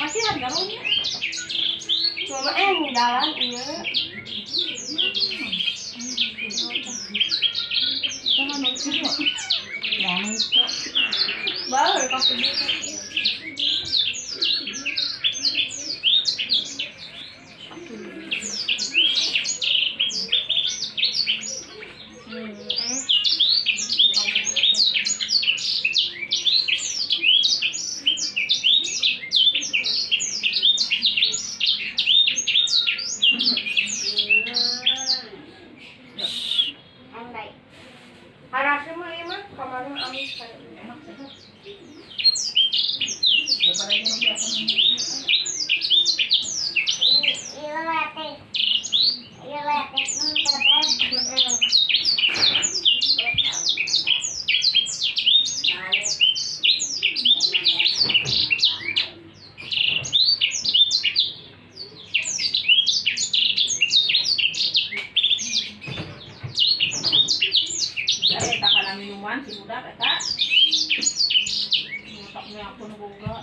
Pasti harga rohnya. Mama jalan ini. Jangan nonton kok. Jangan kok. Baru kasih dia. Harusnya mah lima, kemarin amis kan. Enak sehat. Daripada yang biasa tak kalah minuman si budak eta. Ngotak me aku nu boga.